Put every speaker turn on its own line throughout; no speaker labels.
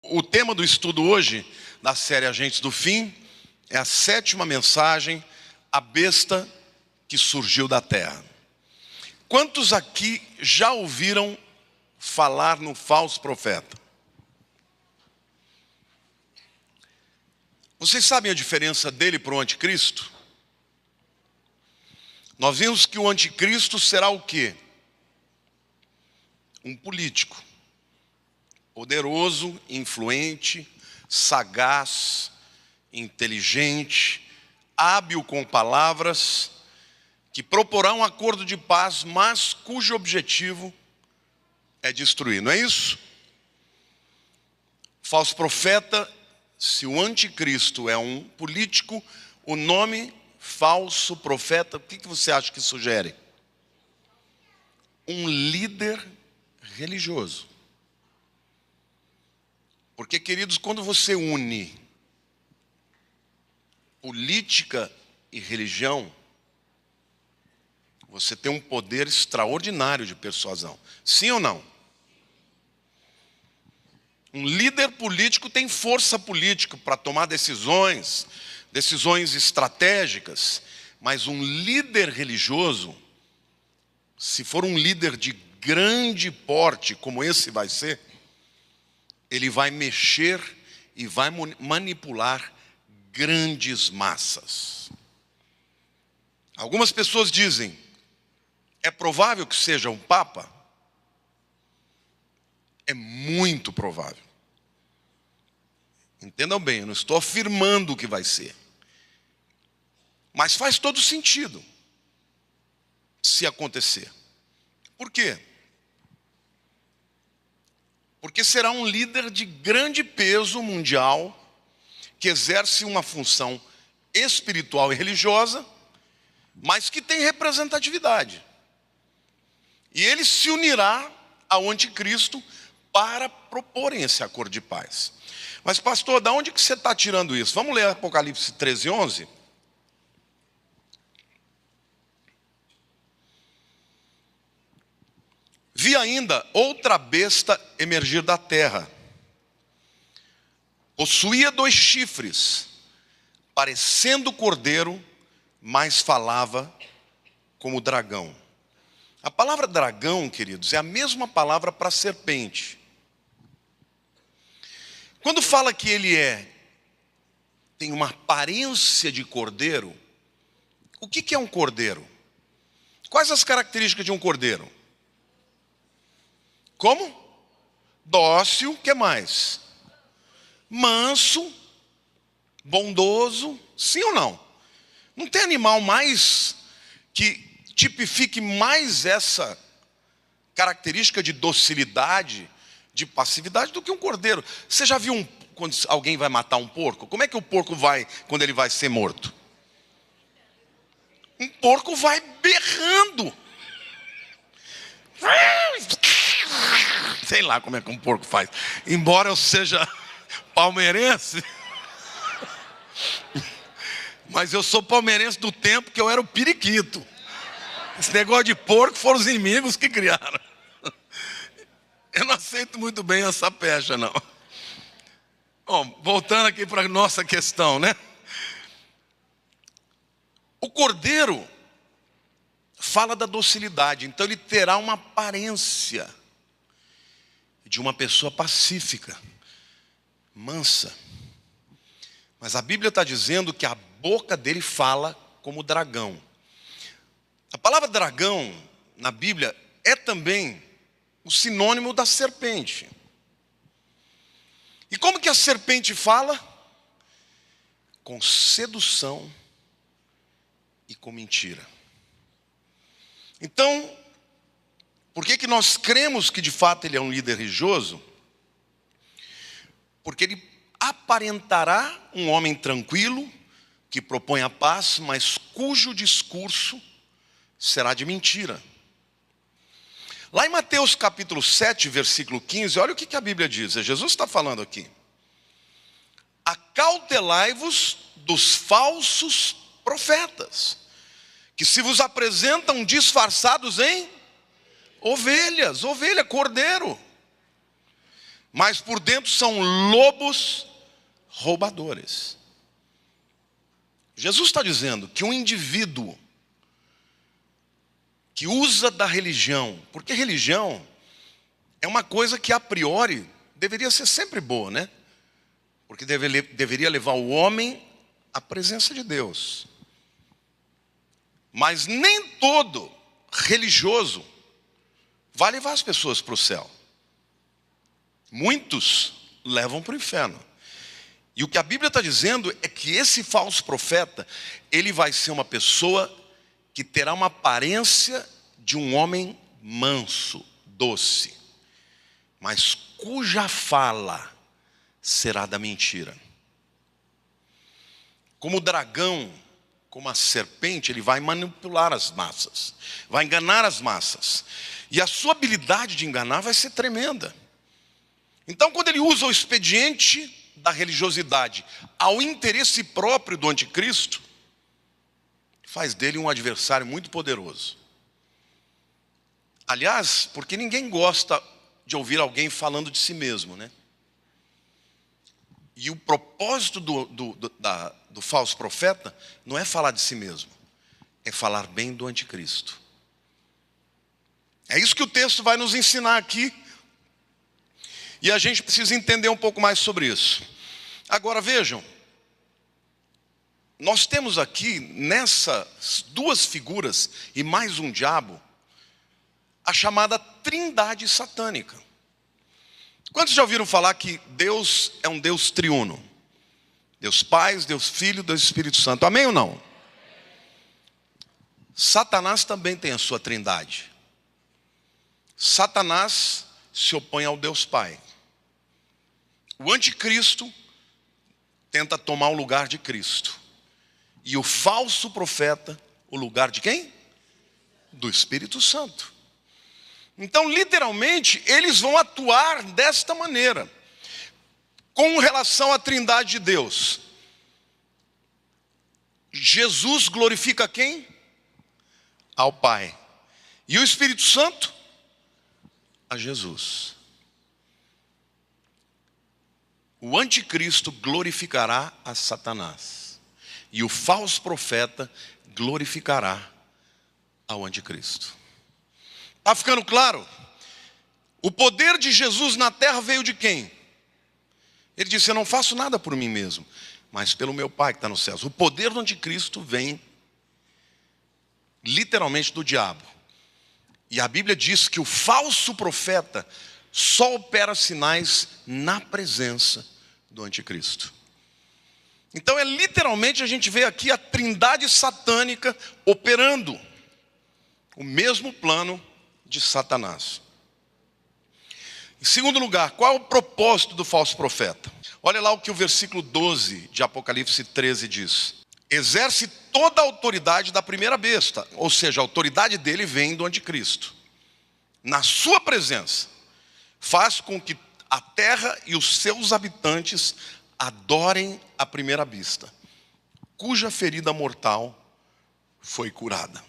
O tema do estudo hoje, da série Agentes do Fim, é a 7ª mensagem, a besta que surgiu da terra. Quantos aqui já ouviram falar no falso profeta? Vocês sabem a diferença dele para o anticristo? Nós vimos que o anticristo será o quê? Um político. Poderoso, influente, sagaz, inteligente, hábil com palavras, que proporá um acordo de paz, mas cujo objetivo é destruir, não é isso? Falso profeta, se o anticristo é um político, o nome falso profeta, o que você acha que sugere? Um líder religioso. Porque, queridos, quando você une política e religião, você tem um poder extraordinário de persuasão. Sim ou não? Um líder político tem força política para tomar decisões estratégicas, mas um líder religioso, se for um líder de grande porte, como esse vai ser, ele vai mexer e vai manipular grandes massas. Algumas pessoas dizem, é provável que seja um papa? É muito provável. Entendam bem, eu não estou afirmando o que vai ser. Mas faz todo sentido se acontecer. Por quê? Porque será um líder de grande peso mundial, que exerce uma função espiritual e religiosa, mas que tem representatividade. E ele se unirá ao anticristo para proporem esse acordo de paz. Mas pastor, de onde que você está tirando isso? Vamos ler Apocalipse 13:11? Vi ainda outra besta emergir da terra. Possuía 2 chifres, parecendo cordeiro, mas falava como dragão. A palavra dragão, queridos, é a mesma palavra para serpente. Quando fala que ele tem uma aparência de cordeiro, o que é um cordeiro? Quais as características de um cordeiro? Como? Dócil, o que mais? Manso, bondoso, sim ou não? Não tem animal mais que tipifique mais essa característica de docilidade, de passividade do que um cordeiro. Você já viu quando alguém vai matar um porco? Como é que o porco vai quando ele vai ser morto? Um porco vai berrando. Sei lá como é que um porco faz. Embora eu seja palmeirense, mas eu sou palmeirense do tempo que eu era o periquito. Esse negócio de porco foram os inimigos que criaram. Eu não aceito muito bem essa pecha, não. Bom, voltando aqui para a nossa questão, né? O cordeiro fala da docilidade, então ele terá uma aparência de uma pessoa pacífica, mansa. Mas a Bíblia está dizendo que a boca dele fala como dragão. A palavra dragão, na Bíblia, é também o sinônimo da serpente. E como que a serpente fala? Com sedução e com mentira. Então, por que nós cremos que de fato ele é um líder religioso? Porque ele aparentará um homem tranquilo, que propõe a paz, mas cujo discurso será de mentira. Lá em Mateus capítulo 7, versículo 15, olha o que a Bíblia diz. Jesus está falando aqui. Acautelai-vos dos falsos profetas, que se vos apresentam disfarçados em ovelha, cordeiro, mas por dentro são lobos roubadores. Jesus está dizendo que um indivíduo que usa da religião, porque religião é uma coisa que a priori deveria ser sempre boa, né? Porque deveria levar o homem à presença de Deus. Mas nem todo religioso vai levar as pessoas para o céu. Muitos levam para o inferno. E o que a Bíblia está dizendo é que esse falso profeta, ele vai ser uma pessoa que terá uma aparência de um homem manso, doce, mas cuja fala será da mentira. Como o dragão, como a serpente, ele vai manipular as massas, vai enganar as massas. E a sua habilidade de enganar vai ser tremenda. Então, quando ele usa o expediente da religiosidade ao interesse próprio do anticristo, faz dele um adversário muito poderoso. Aliás, porque ninguém gosta de ouvir alguém falando de si mesmo, né? E o propósito do falso profeta não é falar de si mesmo, é falar bem do anticristo. É isso que o texto vai nos ensinar aqui. E a gente precisa entender um pouco mais sobre isso. Agora vejam, nós temos aqui nessas duas figuras e mais um diabo, a chamada trindade satânica. Quantos já ouviram falar que Deus é um Deus triuno? Deus Pai, Deus Filho, Deus Espírito Santo. Amém ou não? Satanás também tem a sua trindade. Satanás se opõe ao Deus Pai. O anticristo tenta tomar o lugar de Cristo. E o falso profeta, o lugar de quem? Do Espírito Santo. Então, literalmente, eles vão atuar desta maneira. Com relação à trindade de Deus. Jesus glorifica quem? Ao Pai. E o Espírito Santo? A Jesus. O anticristo glorificará a Satanás. E o falso profeta glorificará ao anticristo. Está ficando claro? O poder de Jesus na terra veio de quem? Ele disse, eu não faço nada por mim mesmo, mas pelo meu Pai que está nos céus. O poder do anticristo vem literalmente do diabo. E a Bíblia diz que o falso profeta só opera sinais na presença do anticristo. Então literalmente a gente vê aqui a trindade satânica operando o mesmo plano de Satanás. Em segundo lugar, qual é o propósito do falso profeta? Olha lá o que o versículo 12 de Apocalipse 13 diz. Exerce toda a autoridade da primeira besta, ou seja, a autoridade dele vem do anticristo. Na sua presença, faz com que a terra e os seus habitantes adorem a primeira besta, cuja ferida mortal foi curada.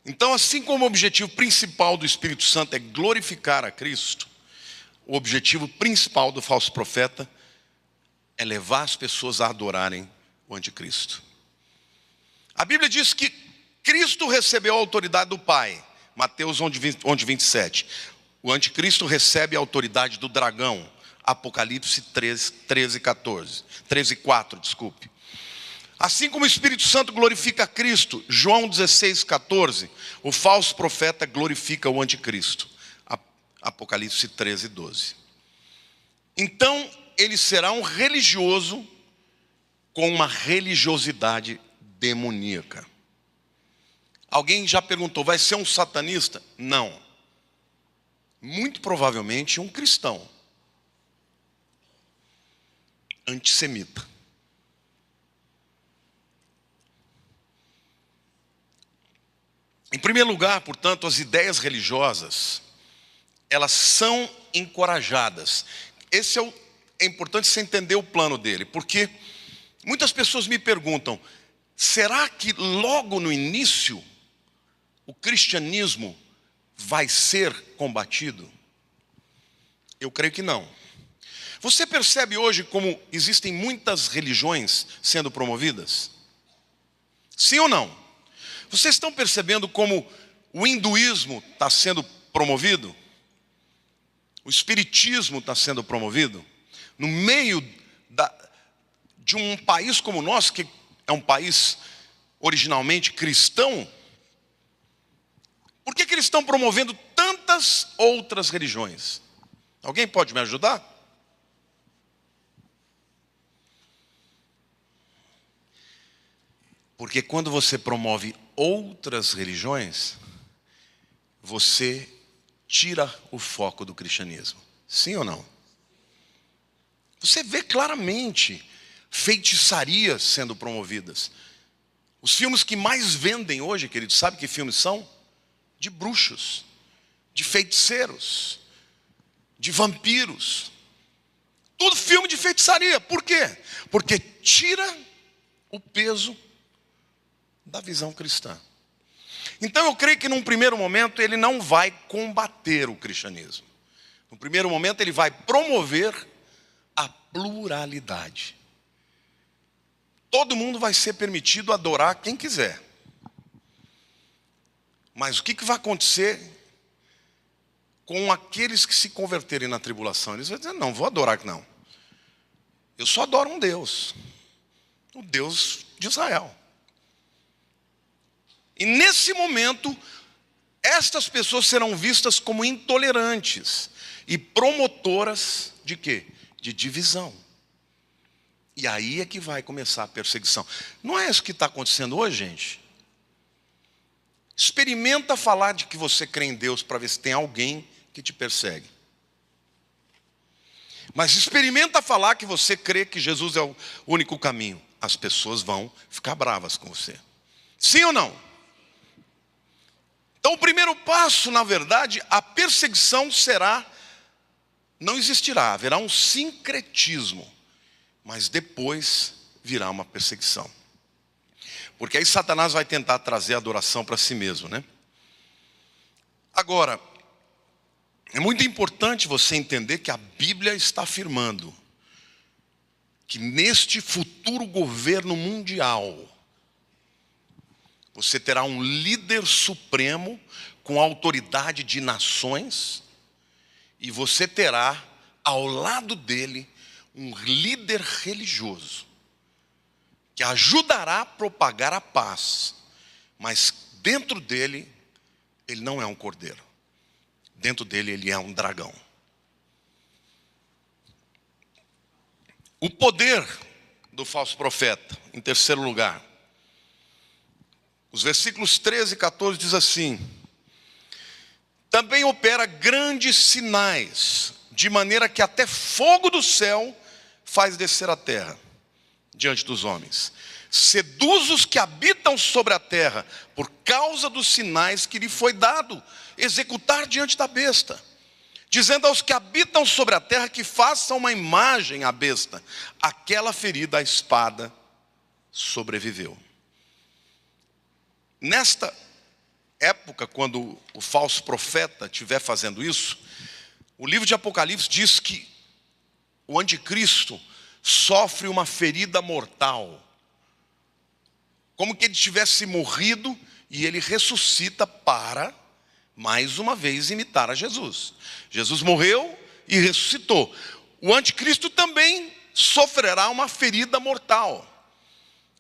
Então, assim como o objetivo principal do Espírito Santo é glorificar a Cristo, o objetivo principal do falso profeta é levar as pessoas a adorarem o anticristo. A Bíblia diz que Cristo recebeu a autoridade do Pai, Mateus 11:27. O anticristo recebe a autoridade do dragão, Apocalipse 13:4, desculpe. Assim como o Espírito Santo glorifica Cristo, João 16:14, o falso profeta glorifica o anticristo, Apocalipse 13:12. Então, ele será um religioso com uma religiosidade demoníaca. Alguém já perguntou, vai ser um satanista? Não. Muito provavelmente um cristão. Antissemita. Em primeiro lugar, portanto, as ideias religiosas, elas são encorajadas. É importante você entender o plano dele, porque muitas pessoas me perguntam, será que logo no início o cristianismo vai ser combatido? Eu creio que não. Você percebe hoje como existem muitas religiões sendo promovidas? Sim ou não? Vocês estão percebendo como o hinduísmo está sendo promovido? O espiritismo está sendo promovido? No meio de um país como o nosso, que é um país originalmente cristão, por que eles estão promovendo tantas outras religiões? Alguém pode me ajudar? Porque quando você promove outras religiões, você tira o foco do cristianismo. Sim ou não? Você vê claramente feitiçarias sendo promovidas. Os filmes que mais vendem hoje, queridos, sabe que filmes são? De bruxos, de feiticeiros, de vampiros. Tudo filme de feitiçaria. Por quê? Porque tira o peso da visão cristã. Então eu creio que num primeiro momento ele não vai combater o cristianismo. No primeiro momento ele vai promover a pluralidade. Todo mundo vai ser permitido adorar quem quiser. Mas o que vai acontecer com aqueles que se converterem na tribulação? Eles vão dizer, não, vou adorar não. Eu só adoro um Deus. O Deus de Israel. E nesse momento, estas pessoas serão vistas como intolerantes e promotoras de quê? De divisão. E aí é que vai começar a perseguição. Não é isso que está acontecendo hoje, gente? Experimenta falar de que você crê em Deus para ver se tem alguém que te persegue. Mas experimenta falar que você crê que Jesus é o único caminho. As pessoas vão ficar bravas com você. Sim ou não? Então o primeiro passo, na verdade, a perseguição não existirá, haverá um sincretismo. Mas depois virá uma perseguição. Porque aí Satanás vai tentar trazer a adoração para si mesmo, né? Agora, é muito importante você entender que a Bíblia está afirmando que neste futuro governo mundial, você terá um líder supremo com autoridade de nações e você terá ao lado dele um líder religioso que ajudará a propagar a paz, mas dentro dele, ele não é um cordeiro. Dentro dele, ele é um dragão. O poder do falso profeta, em terceiro lugar. Os versículos 13 e 14 diz assim: também opera grandes sinais, de maneira que até fogo do céu faz descer a terra diante dos homens. Seduz os que habitam sobre a terra por causa dos sinais que lhe foi dado executar diante da besta, dizendo aos que habitam sobre a terra que façam uma imagem à besta. Aquela ferida, a espada, sobreviveu. Nesta época, quando o falso profeta estiver fazendo isso, o livro de Apocalipse diz que o anticristo sofre uma ferida mortal, como que ele tivesse morrido e ele ressuscita para, mais uma vez, imitar a Jesus. Jesus morreu e ressuscitou. O anticristo também sofrerá uma ferida mortal.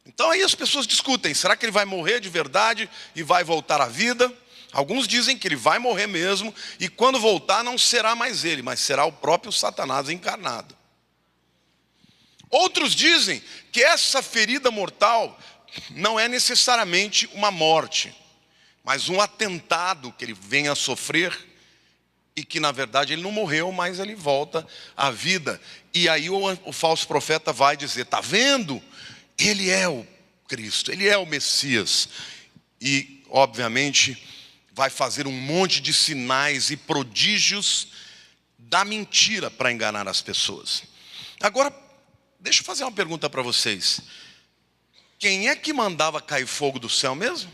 Então aí as pessoas discutem, será que ele vai morrer de verdade e vai voltar à vida? Alguns dizem que ele vai morrer mesmo e quando voltar não será mais ele, mas será o próprio Satanás encarnado. Outros dizem que essa ferida mortal não é necessariamente uma morte, mas um atentado que ele venha a sofrer e que na verdade ele não morreu, mas ele volta à vida. E aí o falso profeta vai dizer, está vendo? Ele é o Cristo, ele é o Messias. E obviamente vai fazer um monte de sinais e prodígios da mentira para enganar as pessoas. Agora, deixa eu fazer uma pergunta para vocês. Quem é que mandava cair fogo do céu mesmo?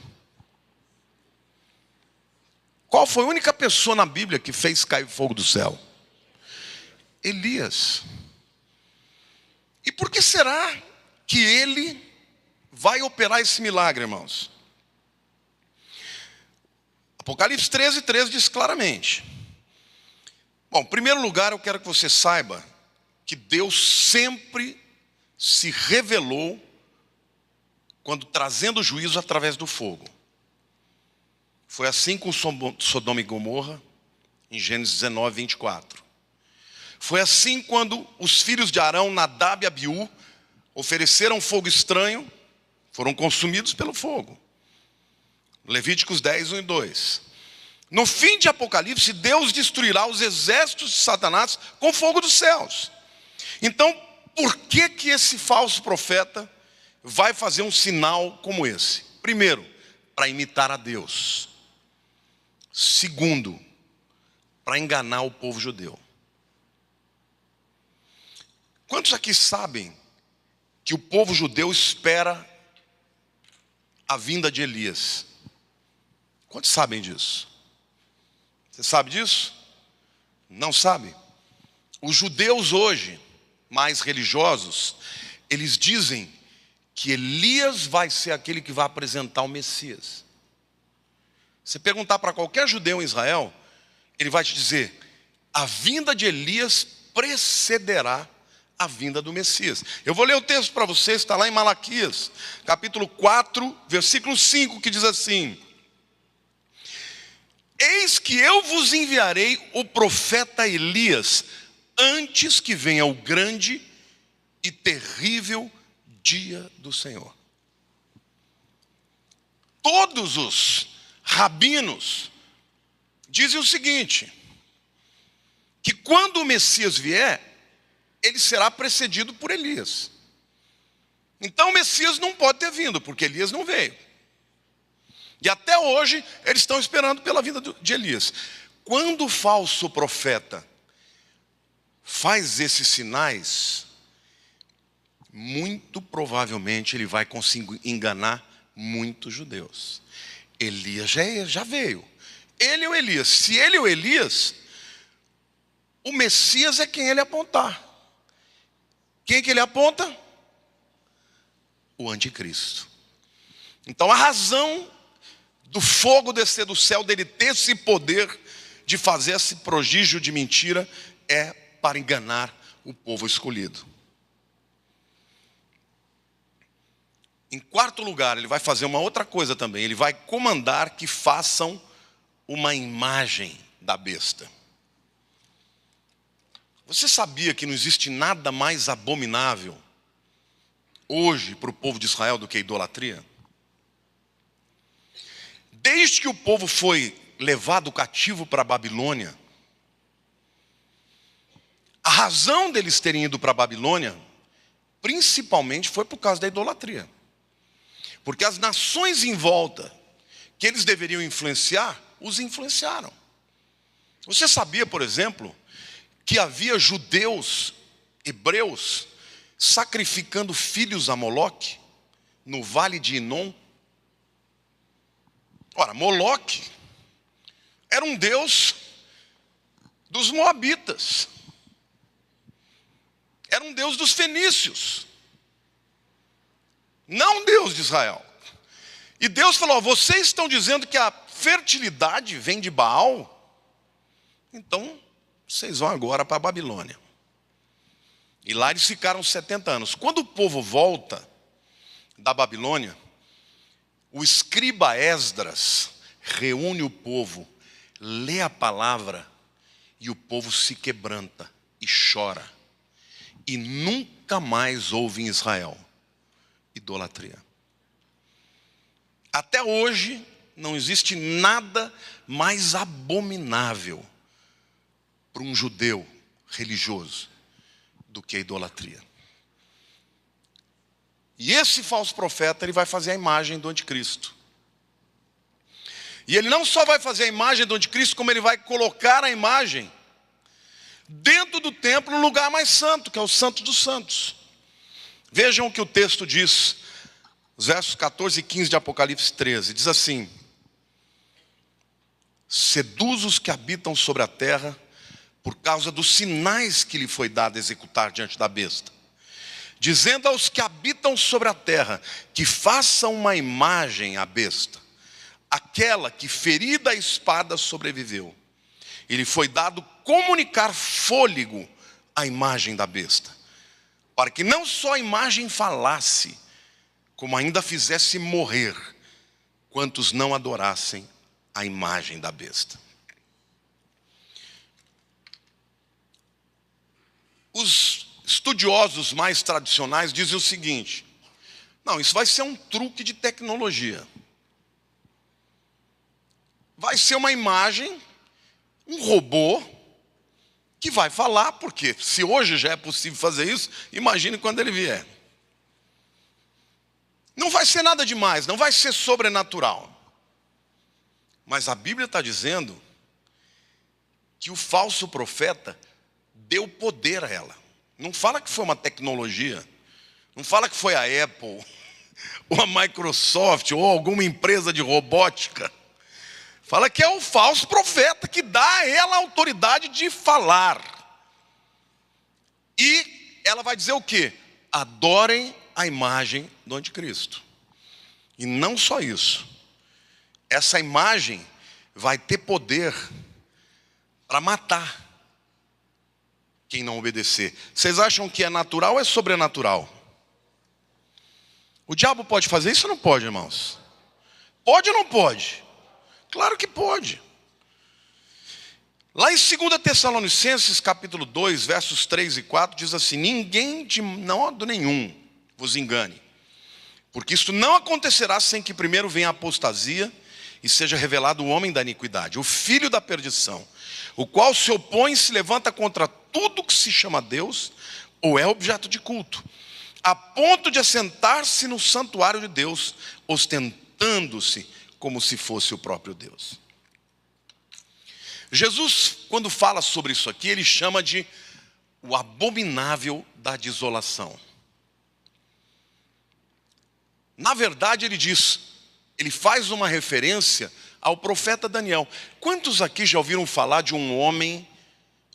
Qual foi a única pessoa na Bíblia que fez cair fogo do céu? Elias. E por que será que ele vai operar esse milagre, irmãos? Apocalipse 13:13 diz claramente. Bom, em primeiro lugar, eu quero que você saiba que Deus sempre se revelou quando trazendo juízo através do fogo. Foi assim com Sodoma e Gomorra, em Gênesis 19:24. Foi assim quando os filhos de Arão, Nadab e Abiú, ofereceram fogo estranho, foram consumidos pelo fogo. Levíticos 10:1 e 2. No fim de Apocalipse, Deus destruirá os exércitos de Satanás com fogo dos céus. Então, por que que esse falso profeta vai fazer um sinal como esse? Primeiro, para imitar a Deus. Segundo, para enganar o povo judeu. Quantos aqui sabem que o povo judeu espera a vinda de Elias? Quantos sabem disso? Você sabe disso? Não sabe? Os judeus hoje, mais religiosos, eles dizem que Elias vai ser aquele que vai apresentar o Messias. Se perguntar para qualquer judeu em Israel, ele vai te dizer: a vinda de Elias precederá a vinda do Messias. Eu vou ler o texto para vocês, está lá em Malaquias, capítulo 4, versículo 5, que diz assim: eis que eu vos enviarei o profeta Elias, antes que venha o grande e terrível dia do Senhor. Todos os rabinos dizem o seguinte, que quando o Messias vier, ele será precedido por Elias. Então o Messias não pode ter vindo, porque Elias não veio. E até hoje eles estão esperando pela vinda de Elias. Quando o falso profeta faz esses sinais, muito provavelmente ele vai conseguir enganar muitos judeus. Elias já veio. Ele é o Elias. Se ele é o Elias, o Messias é quem ele apontar. Quem que ele aponta? O anticristo. Então a razão do fogo descer do céu, dele ter esse poder de fazer esse prodígio de mentira, é para enganar o povo escolhido. Em quarto lugar, ele vai fazer uma outra coisa também. Ele vai comandar que façam uma imagem da besta. Você sabia que não existe nada mais abominável hoje para o povo de Israel do que a idolatria? Desde que o povo foi levado cativo para a Babilônia, a razão deles terem ido para a Babilônia, principalmente foi por causa da idolatria. Porque as nações em volta, que eles deveriam influenciar, os influenciaram. Você sabia, por exemplo, que havia judeus, hebreus, sacrificando filhos a Moloque, no vale de Inom? Ora, Moloque era um deus dos moabitas. Era um deus dos fenícios. Não um deus de Israel. E Deus falou: vocês estão dizendo que a fertilidade vem de Baal? Então, vocês vão agora para a Babilônia. E lá eles ficaram 70 anos. Quando o povo volta da Babilônia, o escriba Esdras reúne o povo, lê a palavra, e o povo se quebranta e chora. E nunca mais houve em Israel idolatria. Até hoje não existe nada mais abominável para um judeu religioso do que a idolatria. E esse falso profeta, ele vai fazer a imagem do anticristo. E ele não só vai fazer a imagem do anticristo, como ele vai colocar a imagem dentro do templo, no lugar mais santo, que é o Santo dos Santos. Vejam o que o texto diz, os versos 14 e 15 de Apocalipse 13. Diz assim: seduz os que habitam sobre a terra, por causa dos sinais que lhe foi dado executar diante da besta, dizendo aos que habitam sobre a terra que façam uma imagem à besta, aquela que ferida a espada sobreviveu. E lhe foi dado comunicar fôlego à imagem da besta, para que não só a imagem falasse, como ainda fizesse morrer quantos não adorassem a imagem da besta. Os estudiosos mais tradicionais dizem o seguinte: não, isso vai ser um truque de tecnologia. Vai ser uma imagem, um robô, que vai falar, porque se hoje já é possível fazer isso, imagine quando ele vier. Não vai ser nada demais, não vai ser sobrenatural. Mas a Bíblia está dizendo que o falso profeta deu poder a ela. Não fala que foi uma tecnologia, não fala que foi a Apple, ou a Microsoft, ou alguma empresa de robótica. Fala que é o falso profeta que dá a ela a autoridade de falar. E ela vai dizer o quê? Adorem a imagem do anticristo. E não só isso. Essa imagem vai ter poder para matar quem não obedecer. Vocês acham que é natural ou é sobrenatural? O diabo pode fazer isso ou não pode, irmãos? Pode ou não pode? Claro que pode. Lá em 2 Tessalonicenses, capítulo 2, versos 3 e 4, diz assim: ninguém de modo nenhum vos engane, porque isto não acontecerá sem que primeiro venha a apostasia e seja revelado o homem da iniquidade, o filho da perdição, o qual se opõe e se levanta contra tudo que se chama Deus ou é objeto de culto, a ponto de assentar-se no santuário de Deus, ostentando-se como se fosse o próprio Deus. Jesus, quando fala sobre isso aqui, ele chama de o abominável da desolação. Na verdade, ele faz uma referência ao profeta Daniel. Quantos aqui já ouviram falar de um homem,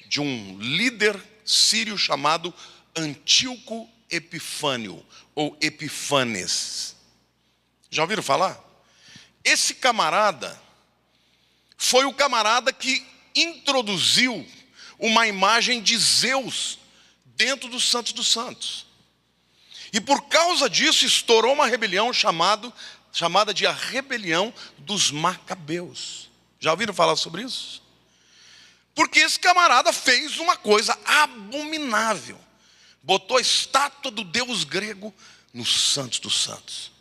de um líder sírio chamado Antíoco Epifânio, ou Epifanes? Já ouviram falar? Esse camarada foi o camarada que introduziu uma imagem de Zeus dentro dos Santos dos Santos. E por causa disso estourou uma rebelião chamada de a rebelião dos Macabeus. Já ouviram falar sobre isso? Porque esse camarada fez uma coisa abominável. Botou a estátua do deus grego nos Santos dos Santos.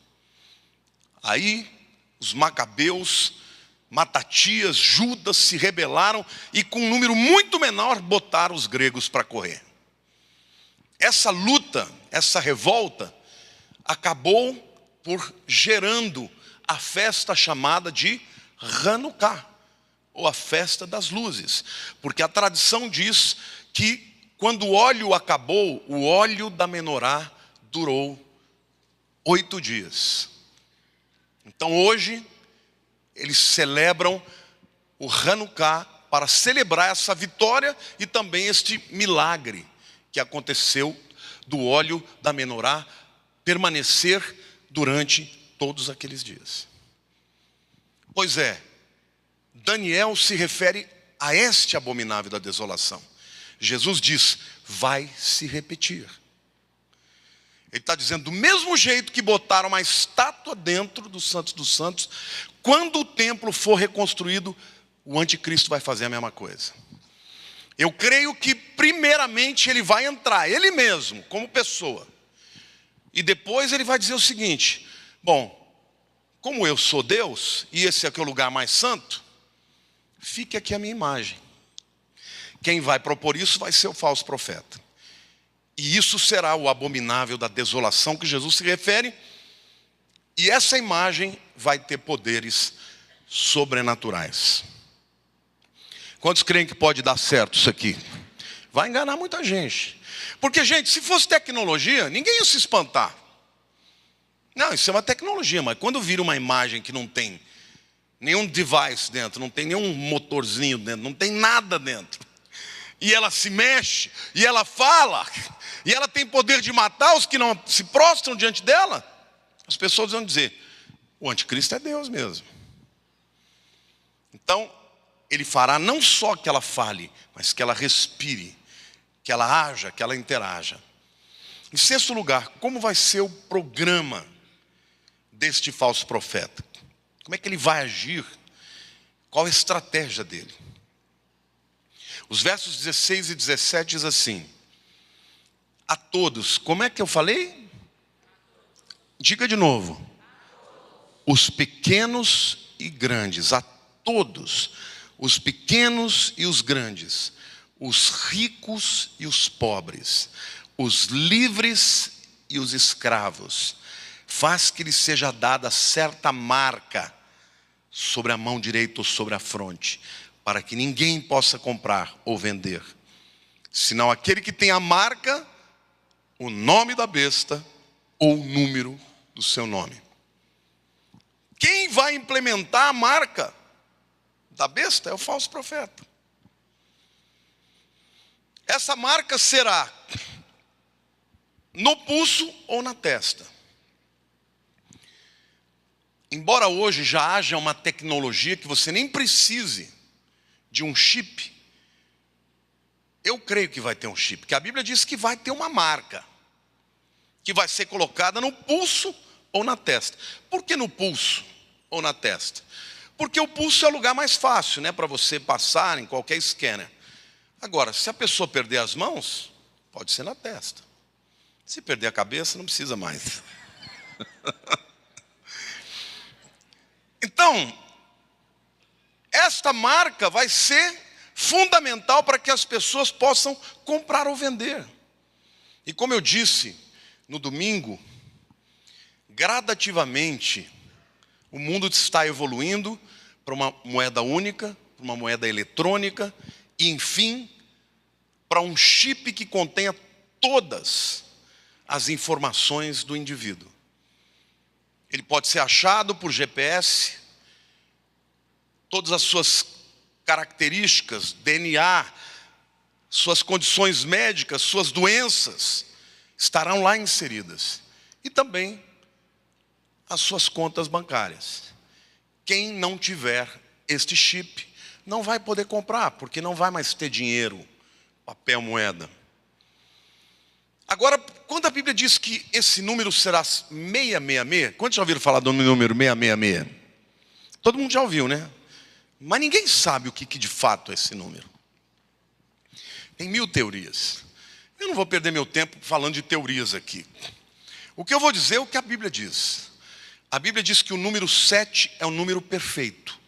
Aí os Macabeus, Matatias, Judas se rebelaram e com um número muito menor botaram os gregos para correr. Essa luta, essa revolta, acabou por gerando a festa chamada de Hanukkah, ou a festa das luzes. Porque a tradição diz que quando o óleo acabou, o óleo da menorá durou 8 dias. Então hoje, eles celebram o Hanukkah para celebrar essa vitória e também este milagre que aconteceu do óleo da menorá permanecer durante todos aqueles dias. Pois é, Daniel se refere a este abominável da desolação. Jesus diz, vai se repetir. Ele está dizendo, do mesmo jeito que botaram uma estátua dentro do Santos dos Santos, quando o templo for reconstruído, o anticristo vai fazer a mesma coisa. Eu creio que primeiramente ele vai entrar, ele mesmo, como pessoa. E depois ele vai dizer o seguinte, bom, como eu sou Deus, e esse aqui é o lugar mais santo, fique aqui a minha imagem. Quem vai propor isso vai ser o falso profeta. E isso será o abominável da desolação que Jesus se refere. E essa imagem vai ter poderes sobrenaturais. Quantos creem que pode dar certo isso aqui? Vai enganar muita gente. Porque, gente, se fosse tecnologia, ninguém ia se espantar. Não, isso é uma tecnologia, mas quando vira uma imagem que não tem nenhum device dentro, não tem nenhum motorzinho dentro, não tem nada dentro. e ela se mexe, e ela fala, e ela tem poder de matar os que não se prostram diante dela, as pessoas vão dizer: o anticristo é Deus mesmo. Então, ele fará não só que ela fale, mas que ela respire, que ela haja, que ela interaja. Em sexto lugar, como vai ser o programa deste falso profeta? Como é que ele vai agir? Qual a estratégia dele? Os versos 16 e 17 diz assim: a todos, como é que eu falei? Diga de novo. Os pequenos e grandes, a todos, os pequenos e os grandes, os ricos e os pobres, os livres e os escravos, faz que lhe seja dada certa marca sobre a mão direita ou sobre a fronte, para que ninguém possa comprar ou vender, senão aquele que tem a marca, o nome da besta ou o número do seu nome. Quem vai implementar a marca da besta é o falso profeta. Essa marca será no pulso ou na testa. Embora hoje já haja uma tecnologia que você nem precise de um chip, eu creio que vai ter um chip, porque a Bíblia diz que vai ter uma marca, que vai ser colocada no pulso ou na testa. Por que no pulso ou na testa? Porque o pulso é o lugar mais fácil, né, para você passar em qualquer scanner. Agora, se a pessoa perder as mãos, pode ser na testa. Se perder a cabeça, não precisa mais. Então, esta marca vai ser fundamental para que as pessoas possam comprar ou vender. E como eu disse no domingo, gradativamente, o mundo está evoluindo para uma moeda única, para uma moeda eletrônica, e enfim, para um chip que contenha todas as informações do indivíduo. Ele pode ser achado por GPS, todas as suas características, DNA, suas condições médicas, suas doenças, estarão lá inseridas. E também as suas contas bancárias. Quem não tiver este chip não vai poder comprar, porque não vai mais ter dinheiro, papel, moeda. Agora, quando a Bíblia diz que esse número será 666, quantos já ouviram falar do número 666? Todo mundo já ouviu, né? Mas ninguém sabe o que de fato é esse número. Tem 1000 teorias. Eu não vou perder meu tempo falando de teorias aqui. O que eu vou dizer é o que a Bíblia diz. A Bíblia diz que o número 7 é o número perfeito.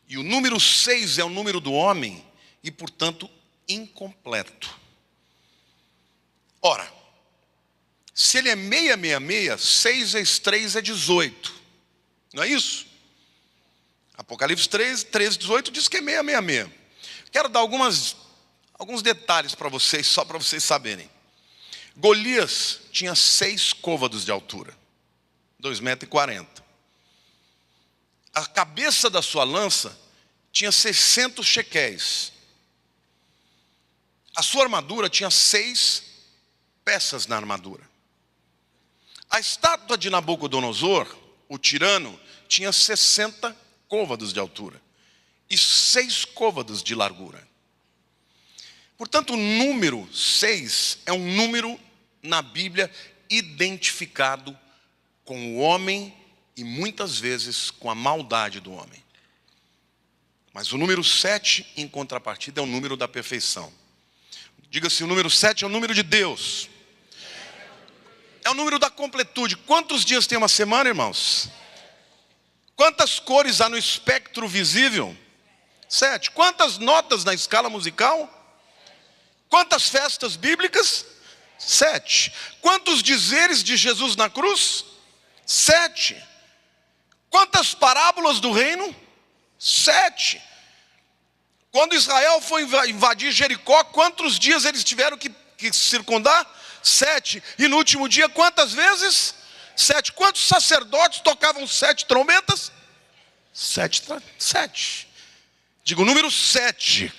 E o número 6 é o número do homem e, portanto, incompleto. Ora, se ele é 666, 6 vezes 3 é 18. Não é isso? Apocalipse 13, 18 diz que é 666. Quero dar alguns detalhes para vocês, só para vocês saberem. Golias tinha 6 côvados de altura, 2,40 metros. A cabeça da sua lança tinha 600 shequéis. A sua armadura tinha 6 peças na armadura. A estátua de Nabucodonosor, o tirano, tinha 60 côvados de altura e 6 côvados de largura. Portanto, o número 6 é um número na Bíblia identificado com o homem e muitas vezes com a maldade do homem. Mas o número 7, em contrapartida, é o número da perfeição. Diga-se, o número 7 é o número de Deus. É o número da completude. Quantos dias tem uma semana, irmãos? Quantas cores há no espectro visível? 7. Quantas notas na escala musical? Quantas festas bíblicas? 7. Quantos dizeres de Jesus na cruz? 7. Quantas parábolas do reino? 7. Quando Israel foi invadir Jericó, quantos dias eles tiveram que circundar? 7. E no último dia, quantas vezes? 7. Quantos sacerdotes tocavam 7 trombetas? 7. Digo, número 7.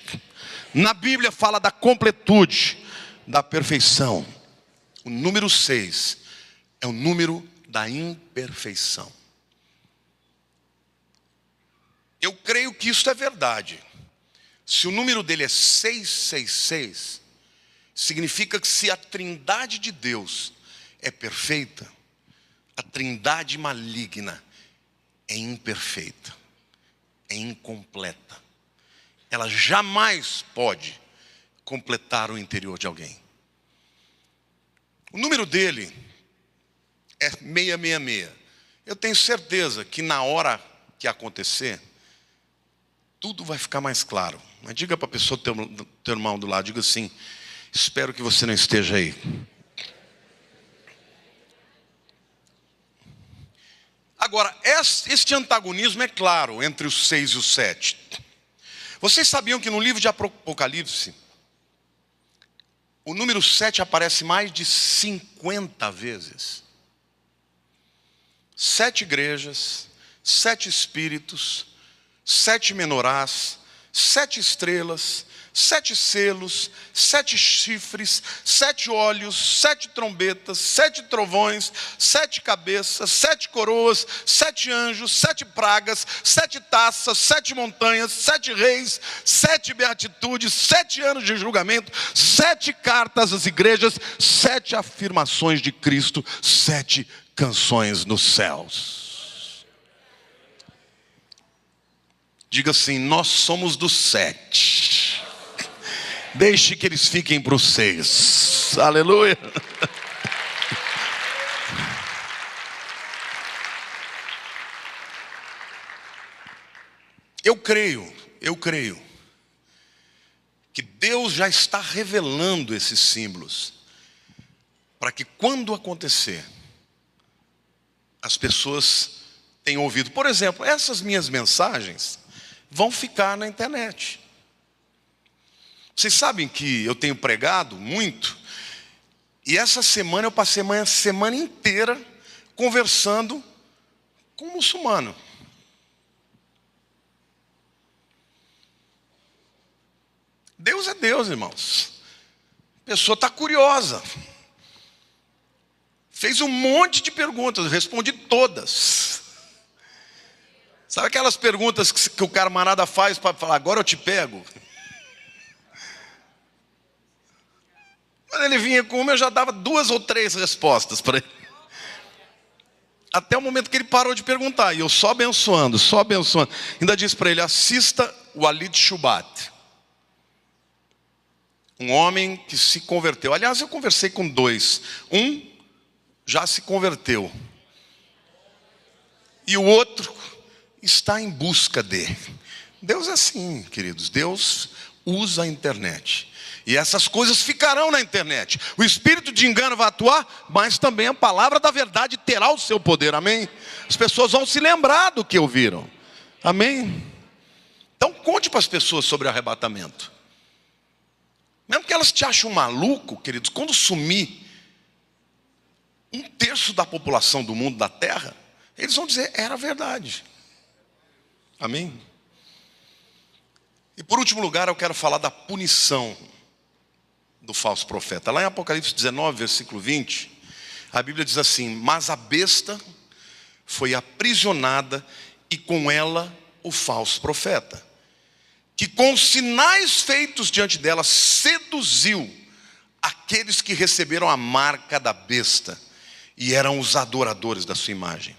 Na Bíblia fala da completude, da perfeição. O número 6 é o número da imperfeição. Eu creio que isso é verdade. Se o número dele é 666, significa que se a trindade de Deus é perfeita, a trindade maligna é imperfeita, é incompleta. Ela jamais pode completar o interior de alguém. O número dele é 666. Eu tenho certeza que na hora que acontecer, tudo vai ficar mais claro. Mas diga para a pessoa, teu irmão do lado, diga assim: espero que você não esteja aí. Agora, este antagonismo é claro entre os 6 e os 7. Vocês sabiam que no livro de Apocalipse, o número 7 aparece mais de 50 vezes? 7 igrejas, 7 espíritos, 7 menorás, 7 estrelas, 7 selos, 7 chifres, 7 olhos, 7 trombetas, 7 trovões, 7 cabeças, 7 coroas, 7 anjos, 7 pragas, 7 taças, 7 montanhas, 7 reis, 7 beatitudes, 7 anos de julgamento, 7 cartas às igrejas, 7 afirmações de Cristo, 7 canções nos céus. Diga assim: nós somos dos 7. Deixe que eles fiquem para os 6. Aleluia. Eu creio que Deus já está revelando esses símbolos, para que quando acontecer, as pessoas tenham ouvido. Por exemplo, essas minhas mensagens vão ficar na internet. Vocês sabem que eu tenho pregado muito, e essa semana eu passei a semana inteira conversando com um muçulmano. Deus é Deus, irmãos. A pessoa está curiosa. Fez um monte de perguntas, eu respondi todas. Sabe aquelas perguntas que o camarada faz para falar, agora eu te pego? Quando ele vinha com uma, eu já dava 2 ou 3 respostas para ele. Até o momento que ele parou de perguntar, e eu só abençoando. Ainda disse para ele: assista o Walid Shoebat. Um homem que se converteu. Aliás, eu conversei com 2. Um já se converteu. E o outro está em busca dele. Deus é assim, queridos. Deus usa a internet. E essas coisas ficarão na internet. O espírito de engano vai atuar, mas também a palavra da verdade terá o seu poder. Amém? As pessoas vão se lembrar do que ouviram. Amém? Então conte para as pessoas sobre o arrebatamento. Mesmo que elas te achem maluco, queridos, quando sumir 1/3 da população do mundo, da terra, eles vão dizer, era verdade. Amém? E por último lugar, eu quero falar da punição do falso profeta. Lá em Apocalipse 19, versículo 20, a Bíblia diz assim: mas a besta foi aprisionada, e com ela o falso profeta, que com sinais feitos diante dela seduziu aqueles que receberam a marca da besta e eram os adoradores da sua imagem.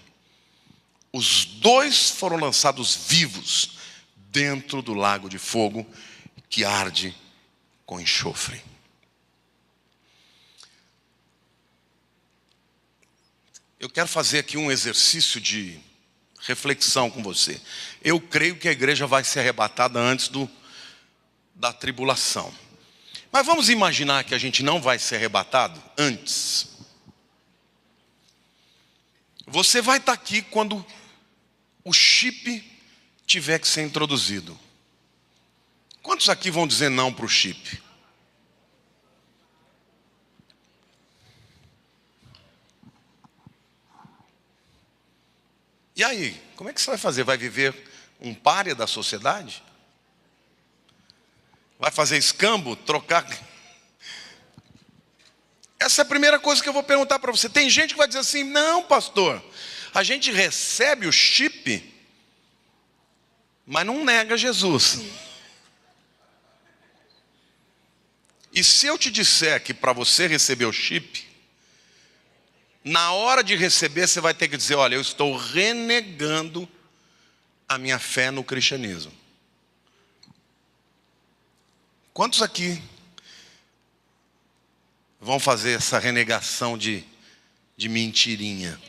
Os 2 foram lançados vivos dentro do lago de fogo que arde com enxofre. Eu quero fazer aqui um exercício de reflexão com você. Eu creio que a igreja vai ser arrebatada antes da tribulação. Mas vamos imaginar que a gente não vai ser arrebatado antes. Você vai estar aqui quando o chip tiver que ser introduzido. Quantos aqui vão dizer não para o chip? E aí, como é que você vai fazer? Vai viver um pária da sociedade? Vai fazer escambo? Trocar? Essa é a primeira coisa que eu vou perguntar para você. Tem gente que vai dizer assim: não, pastor, a gente recebe o chip, mas não nega Jesus. E se eu te disser que para você receber o chip, na hora de receber você vai ter que dizer: olha, eu estou renegando a minha fé no cristianismo. Quantos aqui vão fazer essa renegação de mentirinha?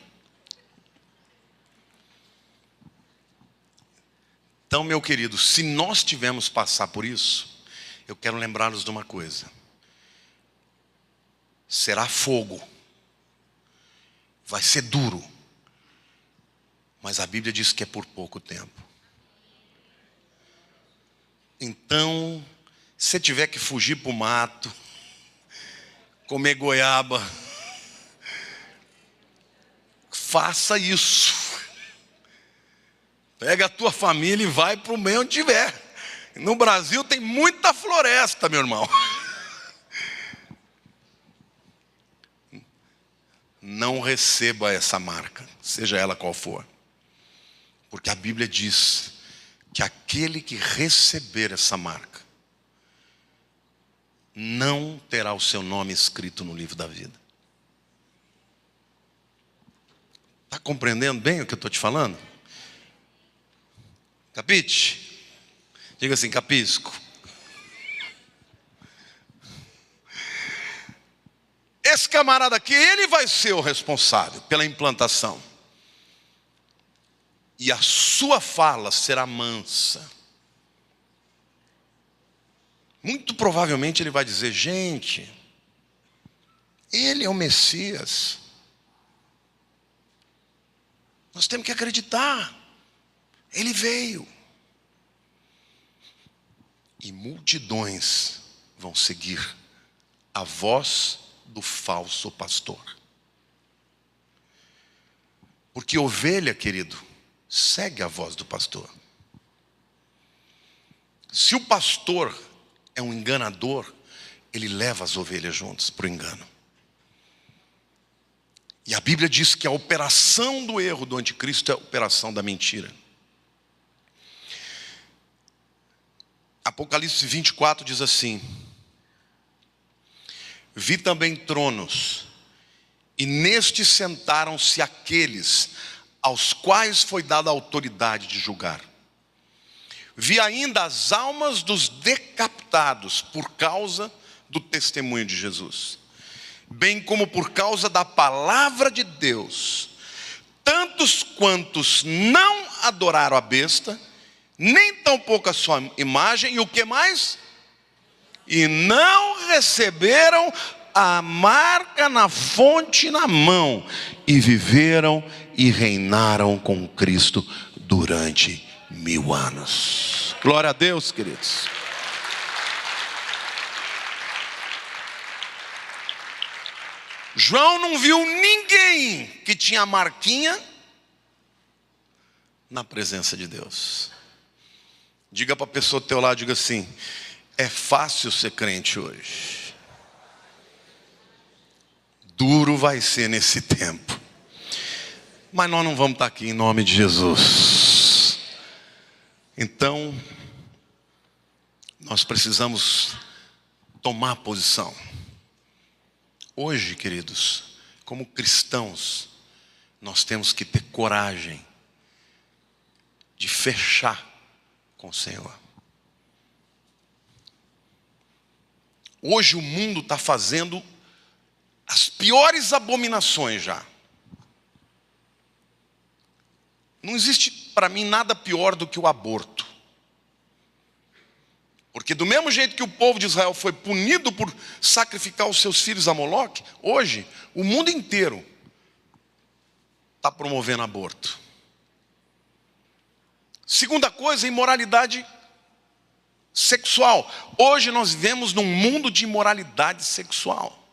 Então, meu querido, se nós tivermos passar por isso, eu quero lembrar-nos de uma coisa: será fogo, vai ser duro, mas a Bíblia diz que é por pouco tempo. Então, se tiver que fugir para o mato, comer goiaba, faça isso. Pega a tua família e vai para o meio onde tiver. No Brasil tem muita floresta, meu irmão. Não receba essa marca, seja ela qual for. Porque a Bíblia diz que aquele que receber essa marca não terá o seu nome escrito no livro da vida. Está compreendendo bem o que eu estou te falando? Capite? Diga assim: capisco. Esse camarada aqui, ele vai ser o responsável pela implantação. E a sua fala será mansa. Muito provavelmente ele vai dizer: gente, ele é o Messias. Nós temos que acreditar. Ele veio. E multidões vão seguir a voz do falso pastor. Porque ovelha, querido, segue a voz do pastor. Se o pastor é um enganador, ele leva as ovelhas juntas para o engano. E a Bíblia diz que a operação do erro do anticristo é a operação da mentira. Apocalipse 24 diz assim: vi também tronos, e nestes sentaram-se aqueles aos quais foi dada a autoridade de julgar. Vi ainda as almas dos decapitados por causa do testemunho de Jesus, bem como por causa da palavra de Deus, tantos quantos não adoraram a besta, nem tampouco a sua imagem, e o que mais? E não receberam a marca na fonte na mão, e viveram e reinaram com Cristo durante 1000 anos. Glória a Deus, queridos. João não viu ninguém que tinha a marquinha na presença de Deus. Diga para a pessoa do teu lado, diga assim: é fácil ser crente hoje. Duro vai ser nesse tempo. Mas nós não vamos estar aqui em nome de Jesus. Então, nós precisamos tomar posição. Hoje, queridos, como cristãos, nós temos que ter coragem de fechar com o Senhor. Hoje o mundo está fazendo as piores abominações já. Não existe para mim nada pior do que o aborto. Porque do mesmo jeito que o povo de Israel foi punido por sacrificar os seus filhos a Moloque, hoje o mundo inteiro está promovendo aborto. Segunda coisa, imoralidade sexual. Hoje nós vivemos num mundo de imoralidade sexual.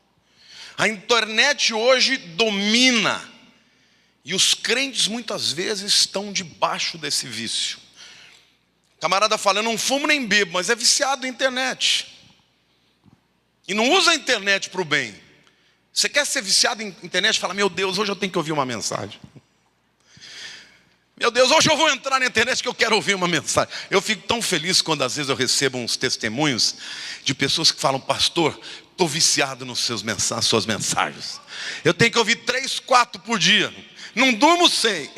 A internet hoje domina. E os crentes muitas vezes estão debaixo desse vício. Camarada fala, eu não fumo nem bebo, mas é viciado na internet. E não usa a internet para o bem. Você quer ser viciado em internet? Fala, meu Deus, hoje eu tenho que ouvir uma mensagem. Meu Deus, hoje eu vou entrar na internet que eu quero ouvir uma mensagem. Eu fico tão feliz quando às vezes eu recebo uns testemunhos de pessoas que falam, pastor, estou viciado nas suas mensagens. Eu tenho que ouvir 3, 4 por dia. Não durmo sem.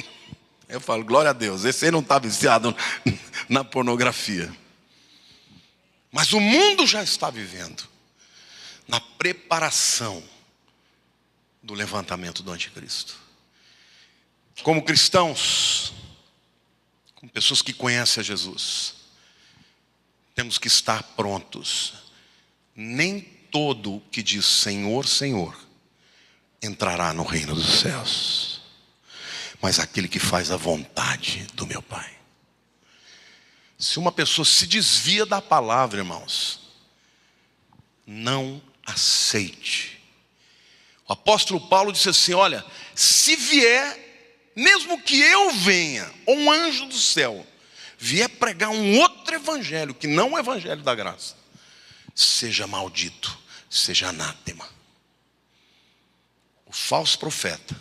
Eu falo, glória a Deus, esse aí não está viciado na pornografia. Mas o mundo já está vivendo na preparação do levantamento do anticristo. Como cristãos, como pessoas que conhecem a Jesus, temos que estar prontos. Nem todo que diz Senhor, Senhor, entrará no reino dos céus, mas aquele que faz a vontade do meu Pai. Se uma pessoa se desvia da palavra, irmãos, não aceite. O apóstolo Paulo disse assim, olha, se vier, mesmo que eu venha, ou um anjo do céu, vier pregar um outro evangelho, que não o evangelho da graça, seja maldito, seja anátema. O falso profeta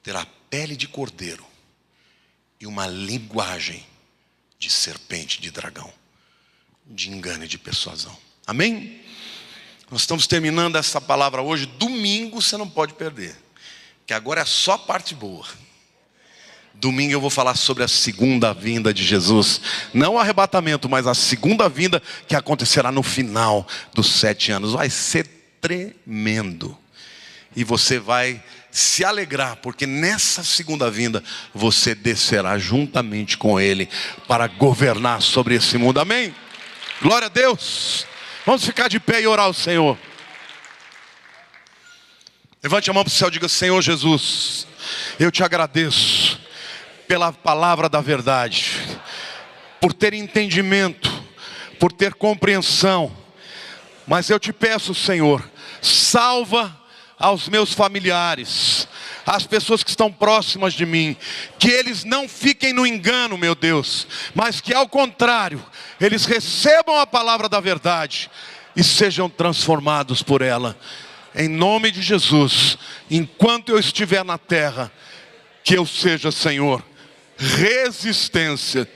terá pele de cordeiro e uma linguagem de serpente, de dragão, de engano e de persuasão. Amém? Nós estamos terminando essa palavra hoje. Domingo você não pode perder, que agora é só a parte boa. Domingo eu vou falar sobre a segunda vinda de Jesus. Não o arrebatamento, mas a segunda vinda que acontecerá no final dos 7 anos. Vai ser tremendo. E você vai se alegrar, porque nessa segunda vinda você descerá juntamente com Ele para governar sobre esse mundo. Amém? Glória a Deus. Vamos ficar de pé e orar ao Senhor. Levante a mão para o céu e diga, Senhor Jesus, eu te agradeço pela palavra da verdade, por ter entendimento, por ter compreensão. Mas eu te peço, Senhor, salva aos meus familiares, as pessoas que estão próximas de mim, que eles não fiquem no engano, meu Deus, mas que ao contrário, eles recebam a palavra da verdade e sejam transformados por ela. Em nome de Jesus, enquanto eu estiver na terra, que eu seja, Senhor, resistência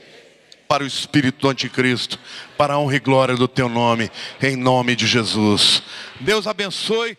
para o espírito do anticristo, para a honra e glória do teu nome, em nome de Jesus. Deus abençoe.